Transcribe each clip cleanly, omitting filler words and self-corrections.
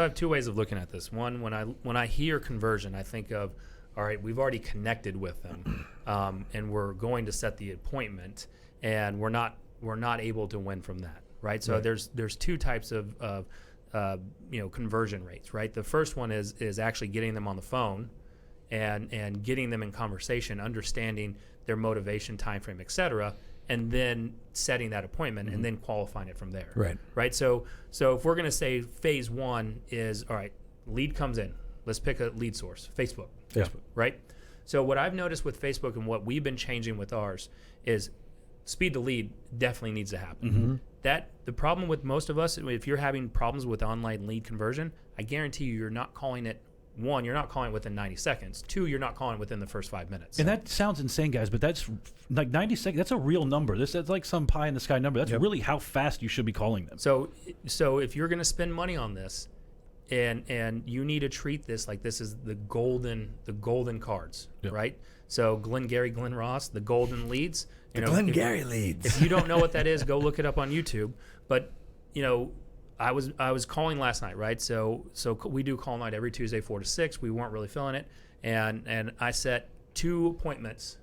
I have two ways of looking at this. One, when I hear conversion, I think of, all right, we've already connected with them, and we're going to set the appointment, and we're not able to win from that, right? So there's two types of conversion rates, right? The first one is actually getting them on the phone, and getting them in conversation, understanding their motivation, time frame, et cetera, and then setting that appointment and then qualifying it from there. Right. So if we're going to say phase one is, all right, lead comes in. Let's pick a lead source, Facebook, right? So what I've noticed with Facebook and what we've been changing with ours is speed to lead definitely needs to happen. That the problem with most of us, if you're having problems with online lead conversion, I guarantee you're not calling it. One, you're not calling it within 90 seconds. Two, you're not calling it within the first 5 minutes. And that sounds insane, guys, but that's like 90 seconds. That's a real number. That's like some pie in the sky number. That's really how fast you should be calling them. So if you're going to spend money on this, and you need to treat this like this is the golden cards, right? So Glenn Ross, the golden leads. Glengarry leads. If you don't know what that is, go look it up on YouTube. But I was calling last night, right? So we do call night every Tuesday, 4 to 6. We weren't really feeling it, and I set 2 appointments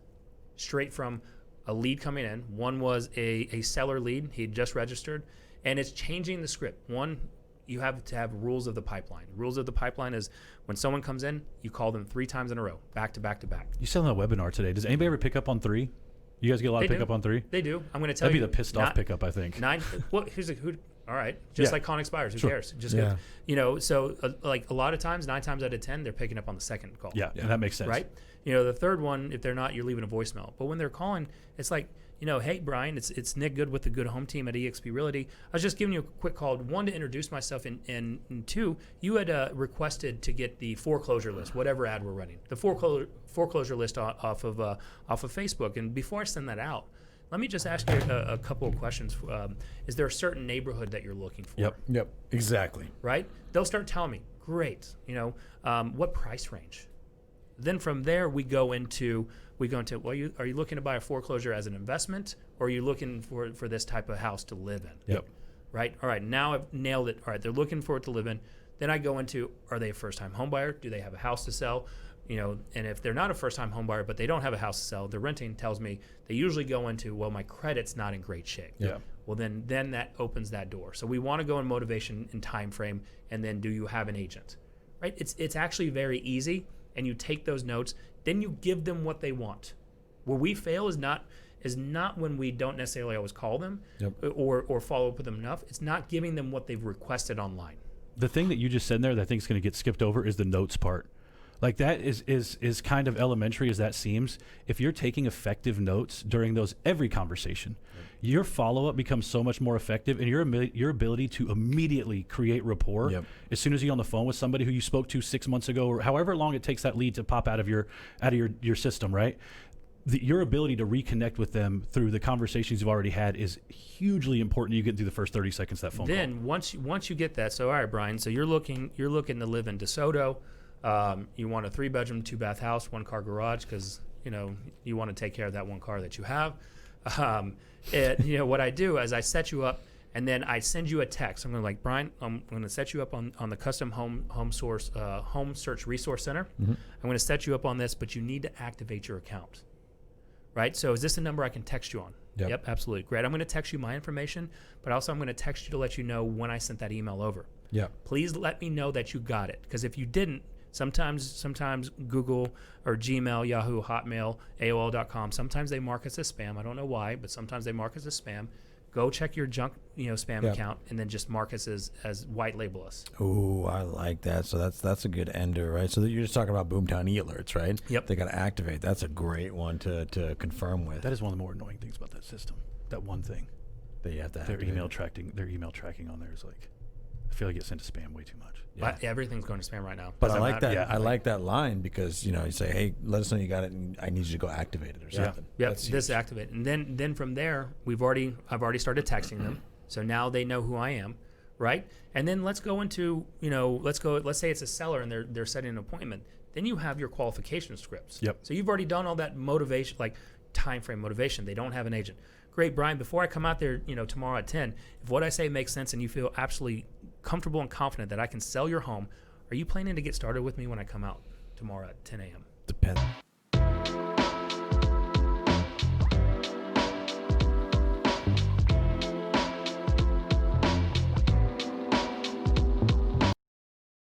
straight from a lead coming in. One was a seller lead; he had just registered, and it's changing the script. One, you have to have rules of the pipeline. Rules of the pipeline is when someone comes in, you call them 3 times in a row, back to back to back. You said on a webinar today. Does anybody ever pick up on 3? You guys get a lot of pickup on 3? They do. I'm going to tell you. That'd be the pissed off pickup, I think. 9. Well, who? All right, just like Conic Spires, who cares? Just so like a lot of times, 9 times out of 10, they're picking up on the second call. Yeah, and that makes sense, right? The third one, if they're not, you're leaving a voicemail. But when they're calling, it's like, hey Brian, it's Nick Good with the Good Home Team at eXp Realty. I was just giving you a quick call. 1, to introduce myself, and 2, you had requested to get the foreclosure list, whatever ad we're running, the foreclosure list off of Facebook. And before I send that out, let me just ask you a couple of questions. Is there a certain neighborhood that you're looking for? Yep, exactly. Right? They'll start telling me, great, what price range? Then from there, we go into, well, are you looking to buy a foreclosure as an investment, or are you looking for this type of house to live in? Yep. Right? All right, now I've nailed it. All right, they're looking for it to live in. Then I go into, are they a first-time home buyer? Do they have a house to sell? And if they're not a first-time home buyer, but they don't have a house to sell, they're renting, tells me they usually go into, well, my credit's not in great shape. Yeah. Well, then that opens that door. So we want to go in motivation and time frame, and then do you have an agent? Right? It's actually very easy, and you take those notes, then you give them what they want. Where we fail is not when we don't necessarily always call them or follow up with them enough. It's not giving them what they've requested online. The thing that you just said there that I think is going to get skipped over is the notes part. Like that is kind of elementary as that seems. If you're taking effective notes during every conversation, your follow-up becomes so much more effective, and your ability to immediately create rapport as soon as you're on the phone with somebody who you spoke to 6 months ago, or however long it takes that lead to pop out of your system, right? Your ability to reconnect with them through the conversations you've already had is hugely important. You get through the first 30 seconds of that phone call. Then once you get that, so all right, Brian, so you're looking to live in DeSoto. You want a 3-bedroom, 2-bath house, 1-car garage, because you want to take care of that 1 car that you have. What I do is I set you up, and then I send you a text. I'm going to like, Brian, I'm going to set you up on the custom home search resource center. I'm going to set you up on this, but you need to activate your account. Right? So is this a number I can text you on? Yep, absolutely. Great. I'm going to text you my information, but also I'm going to text you to let you know when I sent that email over. Yeah. Please let me know that you got it, because if you didn't, sometimes Google or Gmail, Yahoo, Hotmail, AOL.com, sometimes they mark us as spam. I don't know why, but sometimes they mark us as spam. Go check your junk, spam account, and then just mark us as white label us. Ooh, I like that. So that's a good ender, right? So you're just talking about Boomtown e-alerts, right? Yep. They got to activate. That's a great one to confirm with. That is one of the more annoying things about that system. That one thing. That you have to Their email tracking on there is like, I feel like it sent to spam way too much. Yeah. Everything's going to spam right now. But I like that. I like that line, because you say, "Hey, let us know you got it, and I need you to go activate it or something." Yep. This activate, and then from there, I've already started texting them, so now they know who I am, right? And then let's go into let's say it's a seller and they're setting an appointment. Then you have your qualification scripts. Yep. So you've already done all that motivation, like time frame motivation. They don't have an agent. great, Brian, before I come out there, tomorrow at 10, if what I say makes sense and you feel absolutely comfortable and confident that I can sell your home, are you planning to get started with me when I come out tomorrow at 10 a.m.? Depends.